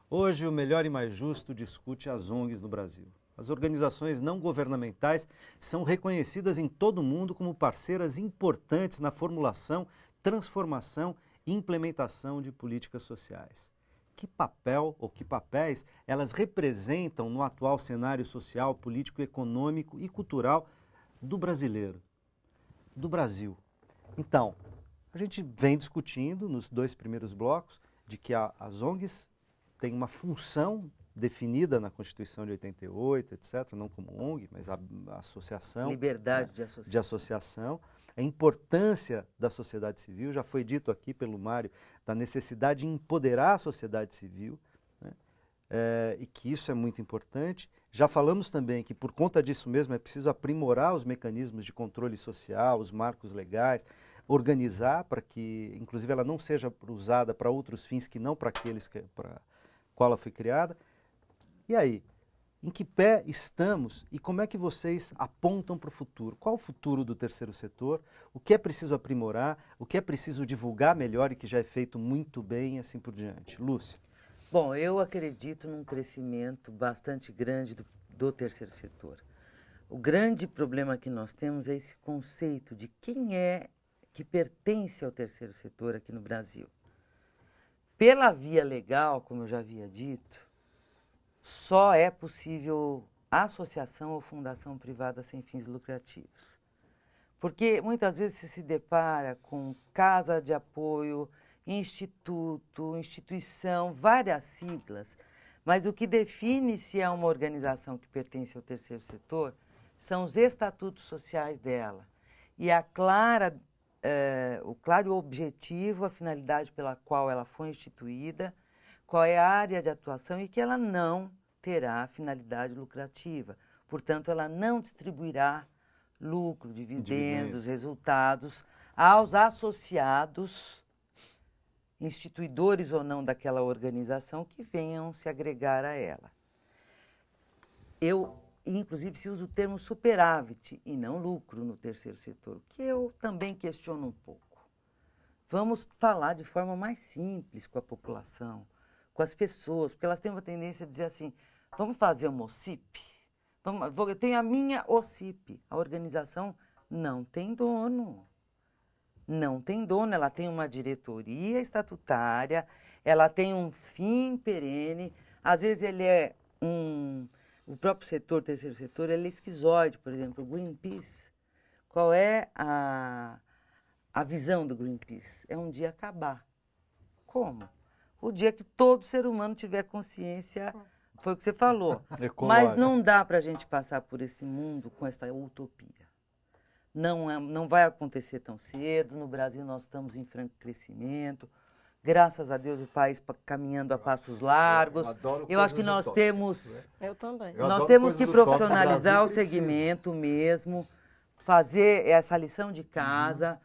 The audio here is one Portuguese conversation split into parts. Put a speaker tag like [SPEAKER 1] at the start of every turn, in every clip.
[SPEAKER 1] Hoje, o Melhor e Mais Justo discute as ONGs no Brasil. As organizações não governamentais são reconhecidas em todo o mundo como parceiras importantes na formulação, transformação e implementação de políticas sociais. Que papel ou que papéis elas representam no atual cenário social, político, econômico e cultural do brasileiro, do Brasil? Então, a gente vem discutindo nos dois primeiros blocos de que as ONGs têm uma função definida na Constituição de 88, etc., não como ONG, mas a associação.
[SPEAKER 2] Liberdade, né,
[SPEAKER 1] de associação. A importância da sociedade civil, já foi dito aqui pelo Mário, da necessidade de empoderar a sociedade civil, né, e que isso é muito importante. Já falamos também que, por conta disso mesmo, é preciso aprimorar os mecanismos de controle social, os marcos legais, organizar para que, inclusive, ela não seja usada para outros fins que não para aqueles para qual ela foi criada. E aí, em que pé estamos e como é que vocês apontam para o futuro? Qual o futuro do terceiro setor? O que é preciso aprimorar? O que é preciso divulgar melhor e que já é feito muito bem e assim por diante? Lúcia.
[SPEAKER 2] Bom, eu acredito num crescimento bastante grande do terceiro setor. O grande problema que nós temos é esse conceito de quem é que pertence ao terceiro setor aqui no Brasil. Pela via legal, como eu já havia dito, só é possível associação ou fundação privada sem fins lucrativos. Porque muitas vezes se depara com casa de apoio, instituto, instituição, várias siglas, mas o que define se é uma organização que pertence ao terceiro setor são os estatutos sociais dela e o claro objetivo, a finalidade pela qual ela foi instituída, qual é a área de atuação e que ela não terá finalidade lucrativa. Portanto, ela não distribuirá lucro, dividendos, resultados aos associados, instituidores ou não daquela organização, que venham se agregar a ela. Inclusive, se usa o termo superávit e não lucro no terceiro setor, que eu também questiono um pouco. Vamos falar de forma mais simples com a população, com as pessoas, porque elas têm uma tendência a dizer assim, vamos fazer uma OCIP? Eu tenho a minha OCIP. A organização não tem dono. Não tem dono, ela tem uma diretoria estatutária, ela tem um fim perene, às vezes ele é o próprio setor, o terceiro setor, ele é esquizoide, por exemplo, o Greenpeace. Qual é a visão do Greenpeace? É um dia acabar. Como? O dia que todo ser humano tiver consciência, foi o que você falou. Mas não dá para a gente passar por esse mundo com essa utopia. Não vai acontecer tão cedo. No Brasil nós estamos em franco crescimento. Graças a Deus o país caminhando a passos largos. Eu acho que nós temos...
[SPEAKER 3] Eu também.
[SPEAKER 2] Nós temos que profissionalizar o segmento mesmo, fazer essa lição de casa,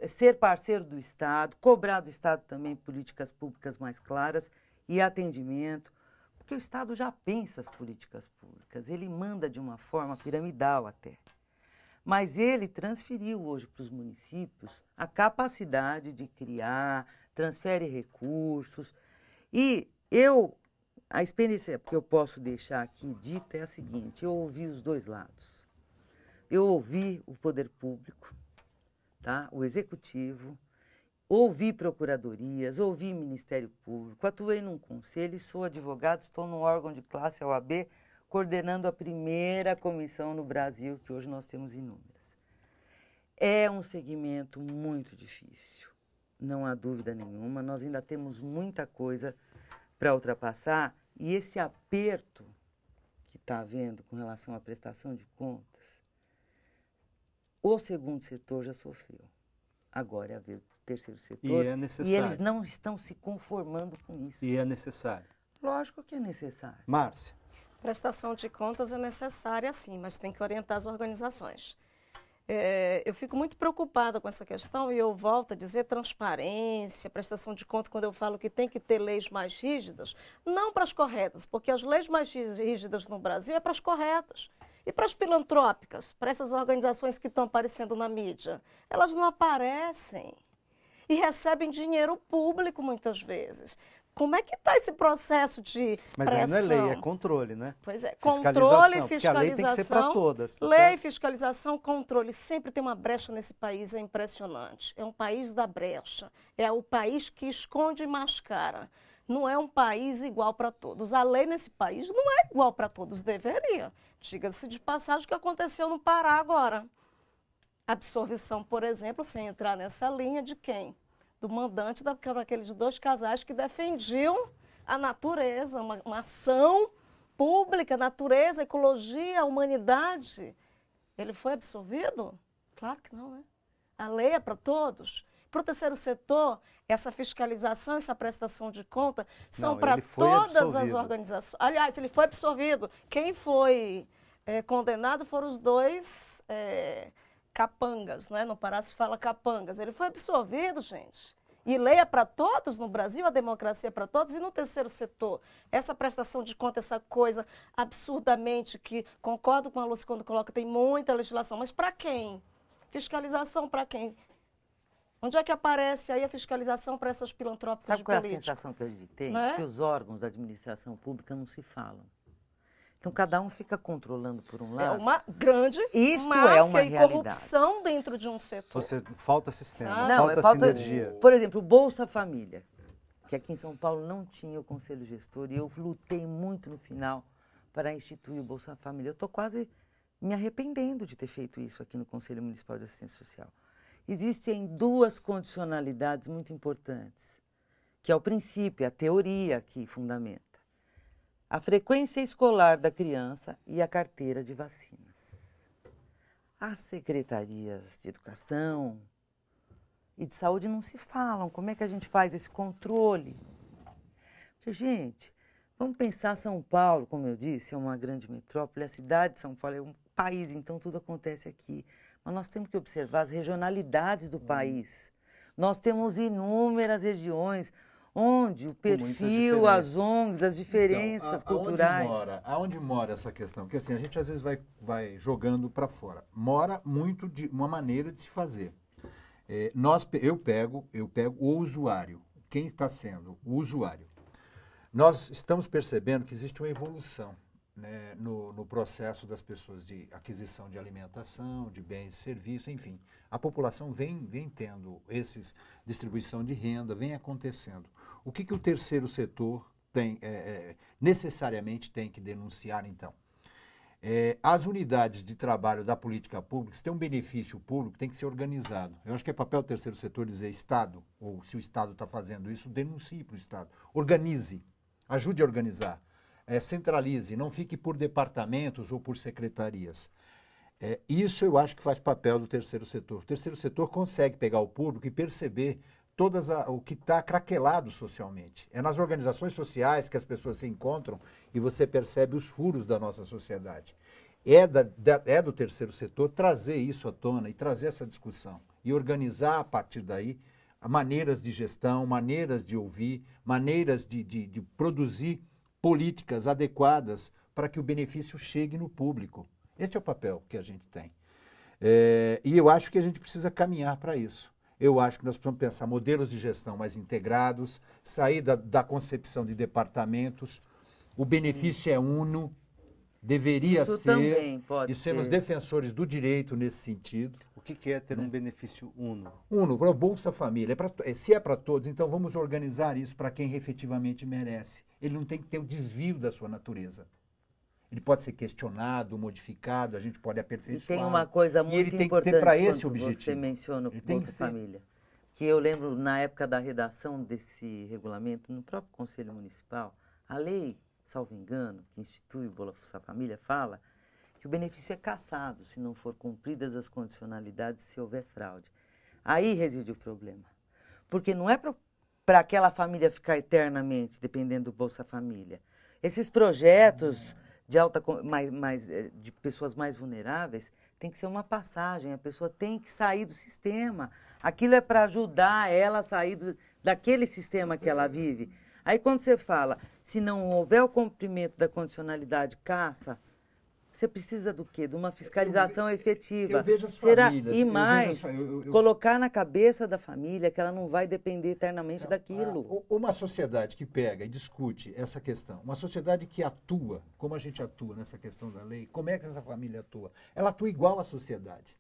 [SPEAKER 2] ser parceiro do Estado, cobrar do Estado também políticas públicas mais claras e atendimento, porque o Estado já pensa as políticas públicas, ele manda de uma forma piramidal até. Mas ele transferiu hoje para os municípios a capacidade de criar, transfere recursos. E a experiência que eu posso deixar aqui dita é a seguinte, eu ouvi os dois lados. Eu ouvi o poder público, tá? O executivo, ouvi procuradorias, ouvi Ministério Público, atuei num conselho e sou advogado, estou num órgão de classe, a OAB, coordenando a primeira comissão no Brasil, que hoje nós temos inúmeras. É um segmento muito difícil, não há dúvida nenhuma, nós ainda temos muita coisa para ultrapassar, e esse aperto que está havendo com relação à prestação de contas, o segundo setor já sofreu. Agora é a vez do terceiro setor.
[SPEAKER 1] E é necessário.
[SPEAKER 2] E eles não estão se conformando com isso.
[SPEAKER 1] E é necessário.
[SPEAKER 2] Lógico que é necessário.
[SPEAKER 1] Márcia.
[SPEAKER 3] Prestação de contas é necessária, sim, mas tem que orientar as organizações. Eu fico muito preocupada com essa questão e eu volto a dizer transparência, prestação de contas, quando eu falo que tem que ter leis mais rígidas, não para as corretas, porque as leis mais rígidas no Brasil é para as corretas. E para as filantrópicas, para essas organizações que estão aparecendo na mídia, elas não aparecem. e recebem dinheiro público muitas vezes. Como é que está esse processo de
[SPEAKER 1] Mas
[SPEAKER 3] pressão?
[SPEAKER 1] aí não é lei, é controle, né?
[SPEAKER 3] Pois é,
[SPEAKER 1] Fiscalização,
[SPEAKER 3] controle e
[SPEAKER 1] porque a lei tem que ser para
[SPEAKER 3] fiscalização.
[SPEAKER 1] todas. Tá
[SPEAKER 3] Lei,
[SPEAKER 1] certo?
[SPEAKER 3] fiscalização, controle. Sempre tem uma brecha nesse país, é impressionante. É um país da brecha. É o país que esconde e mascara. Não é um país igual para todos. A lei nesse país não é igual para todos, deveria. Diga-se de passagem o que aconteceu no Pará agora. Absorvição, por exemplo, sem entrar nessa linha de quem? Do mandante daqueles 2 casais que defendiam a natureza, uma ação pública, natureza, ecologia, humanidade. Ele foi absolvido? Claro que não, né? A lei é para todos. Para o terceiro setor, essa fiscalização, essa prestação de conta são para todas as organizações. Aliás, ele foi absolvido. Quem foi condenado foram os 2 capangas, né? No Pará se fala capangas. Ele foi absolvido, gente. E lei é para todos no Brasil, a democracia é para todos. E no terceiro setor, essa prestação de conta, essa coisa absurdamente que, concordo com a Lúcia quando coloca, tem muita legislação, mas para quem? Fiscalização para quem? Onde é que aparece aí a fiscalização para essas filantrópicas de políticos?
[SPEAKER 2] Sabe qual é a sensação que a gente tem?
[SPEAKER 3] Né?
[SPEAKER 2] Que os órgãos da administração pública não se falam. Então, cada um fica controlando por um lado.
[SPEAKER 3] É uma grande
[SPEAKER 2] máfia
[SPEAKER 3] e corrupção dentro de um setor.
[SPEAKER 1] Falta sistema,
[SPEAKER 2] não,
[SPEAKER 1] falta sinergia.
[SPEAKER 2] Por exemplo, o Bolsa Família, que aqui em São Paulo não tinha o Conselho Gestor, e eu lutei muito no final para instituir o Bolsa Família. Eu estou quase me arrependendo de ter feito isso aqui no Conselho Municipal de Assistência Social. Existem 2 condicionalidades muito importantes, que é o princípio, a teoria que fundamenta. A frequência escolar da criança e a carteira de vacinas. As secretarias de educação e de saúde não se falam. Como é que a gente faz esse controle? Porque, gente, vamos pensar São Paulo, como eu disse, é uma grande metrópole. A cidade de São Paulo é um país, então tudo acontece aqui. Mas nós temos que observar as regionalidades do país. Nós temos inúmeras regiões onde o perfil, as ONGs, as diferenças culturais...
[SPEAKER 4] Aonde mora essa questão? Porque assim, a gente às vezes vai jogando para fora. Mora muito de uma maneira de se fazer. Eu pego o usuário. Quem está sendo o usuário? Nós estamos percebendo que existe uma evolução, né, no processo das pessoas de aquisição de alimentação, de bens e serviços, enfim. A população vem tendo distribuição de renda, vem acontecendo. O que o terceiro setor necessariamente tem que denunciar, então? As unidades de trabalho da política pública, se tem um benefício público, tem que ser organizado. Eu acho que é papel do terceiro setor dizer Estado, ou se o Estado está fazendo isso, denuncie para o Estado. Organize, ajude a organizar. Centralize, não fique por departamentos ou por secretarias. Isso eu acho que faz papel do terceiro setor. O terceiro setor consegue pegar o público e perceber o que está craquelado socialmente. É nas organizações sociais que as pessoas se encontram e você percebe os furos da nossa sociedade. É do terceiro setor trazer isso à tona e trazer essa discussão e organizar a partir daí maneiras de gestão, maneiras de ouvir, maneiras de produzir políticas adequadas para que o benefício chegue no público. Esse é o papel que a gente tem. E eu acho que a gente precisa caminhar para isso. Eu acho que nós precisamos pensar modelos de gestão mais integrados, sair da concepção de departamentos. O benefício é uno, deveria
[SPEAKER 2] isso
[SPEAKER 4] ser,
[SPEAKER 2] também pode
[SPEAKER 4] e sermos defensores do direito nesse sentido.
[SPEAKER 1] O que é ter um benefício uno?
[SPEAKER 4] Uno, para o Bolsa Família. Se é para todos, então vamos organizar isso para quem efetivamente merece. Ele não tem que ter o desvio da sua natureza. Ele pode ser questionado, modificado, a gente pode aperfeiçoar.
[SPEAKER 2] E tem uma coisa muito
[SPEAKER 4] importante
[SPEAKER 2] que ter
[SPEAKER 4] para esse objetivo.
[SPEAKER 2] Você menciona o Bolsa Família. Que eu lembro, na época da redação desse regulamento, no próprio Conselho Municipal, a lei, salvo engano, que institui o Bolsa Família, fala que o benefício é cassado se não for cumpridas as condicionalidades, se houver fraude. Aí reside o problema. Porque não é para aquela família ficar eternamente dependendo do Bolsa Família. Esses projetos de pessoas mais vulneráveis tem que ser uma passagem, a pessoa tem que sair do sistema. Aquilo é para ajudar ela a sair daquele sistema que ela vive. Aí quando você fala, se não houver o cumprimento da condicionalidade, caça, você precisa do quê? De uma fiscalização efetiva.
[SPEAKER 4] Eu vejo as
[SPEAKER 2] Será?
[SPEAKER 4] famílias.
[SPEAKER 2] E mais, colocar na cabeça da família que ela não vai depender eternamente daquilo.
[SPEAKER 4] Uma sociedade que pega e discute essa questão, uma sociedade que atua, como a gente atua nessa questão da lei, como é que essa família atua? Ela atua igual à sociedade.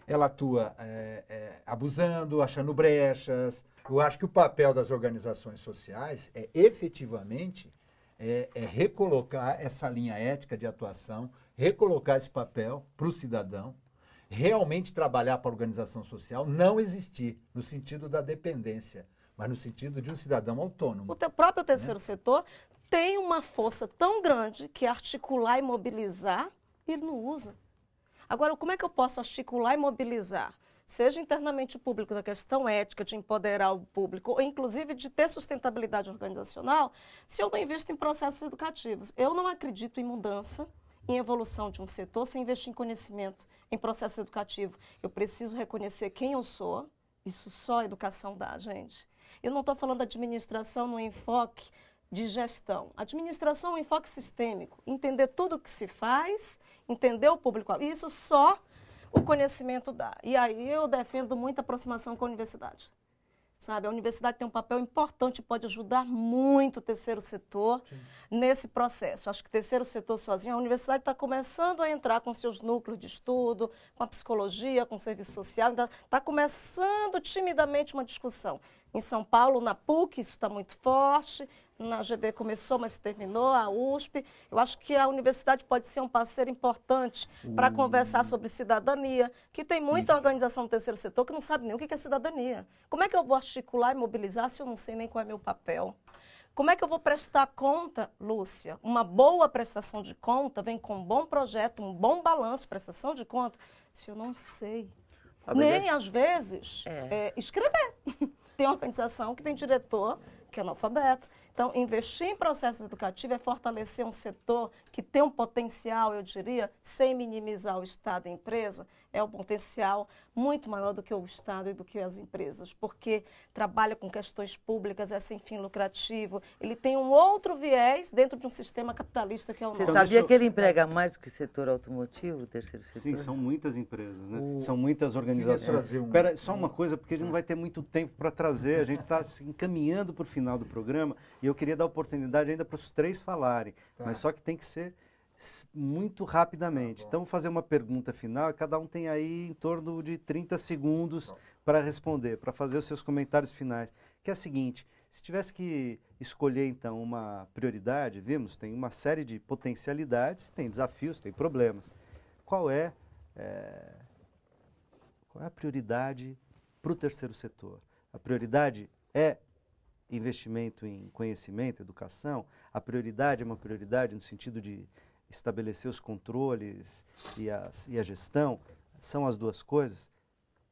[SPEAKER 4] Ela atua abusando, achando brechas. Eu acho que o papel das organizações sociais é efetivamente recolocar essa linha ética de atuação, recolocar esse papel para o cidadão, realmente trabalhar para a organização social, não existir no sentido da dependência, mas no sentido de um cidadão autônomo.
[SPEAKER 3] O próprio terceiro setor tem uma força tão grande que articular e mobilizar, ele não usa. Agora, como é que eu posso articular e mobilizar? Seja internamente o público da questão ética, de empoderar o público, ou inclusive de ter sustentabilidade organizacional, se eu não invisto em processos educativos. Eu não acredito em mudança, em evolução de um setor, sem investir em conhecimento, em processo educativo. Eu preciso reconhecer quem eu sou, isso só a educação dá, gente. Eu não estou falando de administração no enfoque de gestão. Administração é um enfoque sistêmico, entender tudo o que se faz, entender o público. Isso só o conhecimento dá. E aí eu defendo muita aproximação com a universidade. Sabe, a universidade tem um papel importante e pode ajudar muito o terceiro setor nesse processo. Acho que o terceiro setor sozinho, a universidade está começando a entrar com seus núcleos de estudo, com a psicologia, com o serviço social, ainda está começando timidamente uma discussão. Em São Paulo, na PUC, isso está muito forte, na GB começou, mas terminou, a USP. Eu acho que a universidade pode ser um parceiro importante para conversar sobre cidadania, que tem muita organização do terceiro setor que não sabe nem o que é cidadania. Como é que eu vou articular e mobilizar se eu não sei nem qual é meu papel? Como é que eu vou prestar conta, Lúcia? Uma boa prestação de conta vem com um bom projeto, um bom balanço, prestação de conta, se eu não sei. Nem, às vezes, escrever. Tem organização que tem diretor que é analfabeto. Então, investir em processo educativo é fortalecer um setor que tem um potencial, eu diria, sem minimizar o Estado e a empresa, é um potencial muito maior do que o Estado e do que as empresas, porque trabalha com questões públicas, é sem fim lucrativo, ele tem um outro viés dentro de um sistema capitalista que é o nosso.
[SPEAKER 2] Você sabia que ele emprega mais do que o setor automotivo, o terceiro setor?
[SPEAKER 1] Sim, são muitas empresas, né? São muitas organizações. Espera, só uma coisa, porque a gente não vai ter muito tempo para trazer, a gente está se encaminhando para o final do programa e eu queria dar oportunidade ainda para os três falarem, mas só que tem que ser muito rapidamente. Então, vou fazer uma pergunta final e cada um tem aí em torno de 30 segundos para responder, para fazer os seus comentários finais. Que é a seguinte, se tivesse que escolher, então, uma prioridade, vimos, tem uma série de potencialidades, tem desafios, tem problemas. Qual é a prioridade para o terceiro setor? A prioridade é investimento em conhecimento, educação? A prioridade é uma prioridade no sentido de estabelecer os controles e a gestão? São as duas coisas?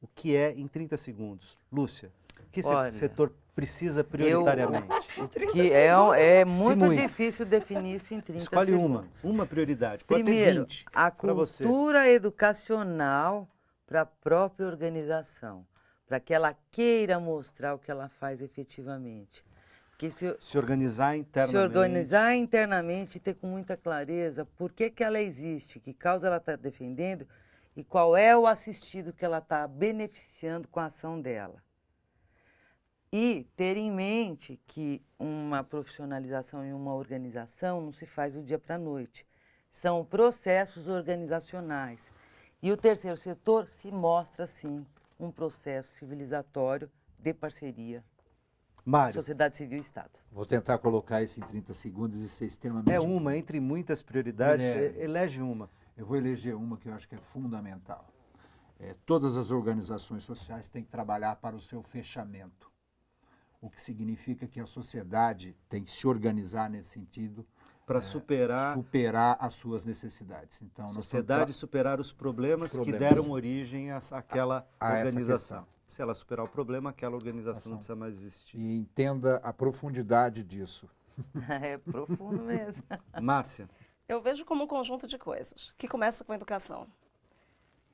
[SPEAKER 1] O que é em 30 segundos? Lúcia, o que esse setor precisa prioritariamente?
[SPEAKER 2] Que é muito difícil definir isso em 30
[SPEAKER 1] Escolhe
[SPEAKER 2] segundos.
[SPEAKER 1] uma prioridade. Pode
[SPEAKER 2] Primeiro,
[SPEAKER 1] ter 20
[SPEAKER 2] a cultura educacional para a própria organização, para que ela queira mostrar o que ela faz efetivamente. Que
[SPEAKER 1] se organizar internamente.
[SPEAKER 2] Se organizar internamente e ter com muita clareza por que ela existe, que causa ela está defendendo e qual é o assistido que ela está beneficiando com a ação dela. E ter em mente que uma profissionalização em uma organização não se faz do dia para a noite. São processos organizacionais. E o terceiro setor se mostra, sim, um processo civilizatório de parceria.
[SPEAKER 1] Mário.
[SPEAKER 2] Sociedade Civil e Estado.
[SPEAKER 4] Vou tentar colocar isso em 30 segundos e ser extremamente...
[SPEAKER 1] É uma, entre muitas prioridades, elege uma.
[SPEAKER 4] Eu vou eleger uma que eu acho que é fundamental. Todas as organizações sociais têm que trabalhar para o seu fechamento, o que significa que a sociedade tem que se organizar nesse sentido
[SPEAKER 1] para superar
[SPEAKER 4] as suas necessidades. Então,
[SPEAKER 1] a sociedade superar os problemas que deram origem àquela organização. Se ela superar o problema, aquela organização não precisa mais existir.
[SPEAKER 4] E entenda a profundidade disso.
[SPEAKER 2] É profundo mesmo.
[SPEAKER 1] Márcia.
[SPEAKER 3] Eu vejo como um conjunto de coisas, que começa com educação.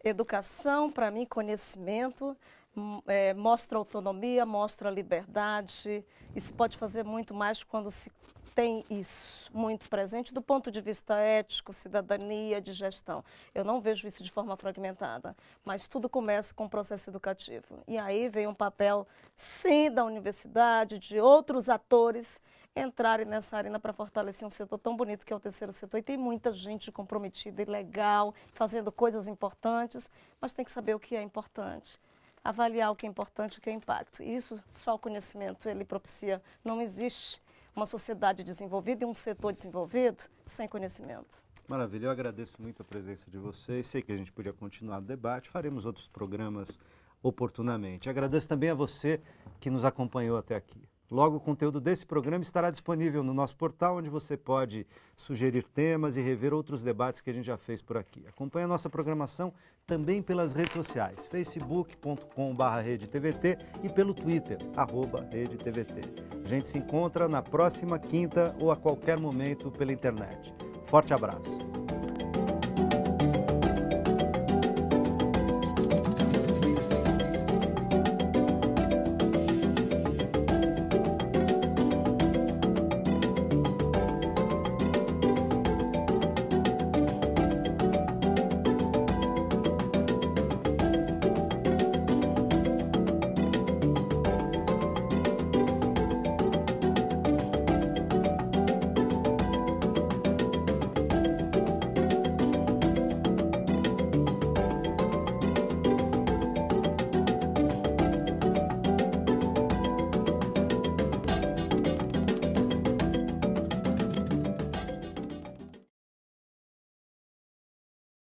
[SPEAKER 3] Educação, para mim, conhecimento, mostra autonomia, mostra liberdade, e se pode fazer muito mais quando se tem isso muito presente do ponto de vista ético, cidadania, de gestão. Eu não vejo isso de forma fragmentada, mas tudo começa com o processo educativo. E aí vem um papel, sim, da universidade, de outros atores entrarem nessa arena para fortalecer um setor tão bonito que é o terceiro setor. E tem muita gente comprometida e legal, fazendo coisas importantes, mas tem que saber o que é importante. Avaliar o que é importante e o que é impacto. E isso, só o conhecimento, ele propicia. Não existe uma sociedade desenvolvida e um setor desenvolvido sem conhecimento.
[SPEAKER 1] Maravilha, eu agradeço muito a presença de vocês. Sei que a gente podia continuar o debate, faremos outros programas oportunamente. Agradeço também a você que nos acompanhou até aqui. Logo, o conteúdo desse programa estará disponível no nosso portal, onde você pode sugerir temas e rever outros debates que a gente já fez por aqui. Acompanhe a nossa programação também pelas redes sociais, facebook.com/RedeTVT e pelo Twitter, @RedeTVT. A gente se encontra na próxima quinta ou a qualquer momento pela internet. Forte abraço.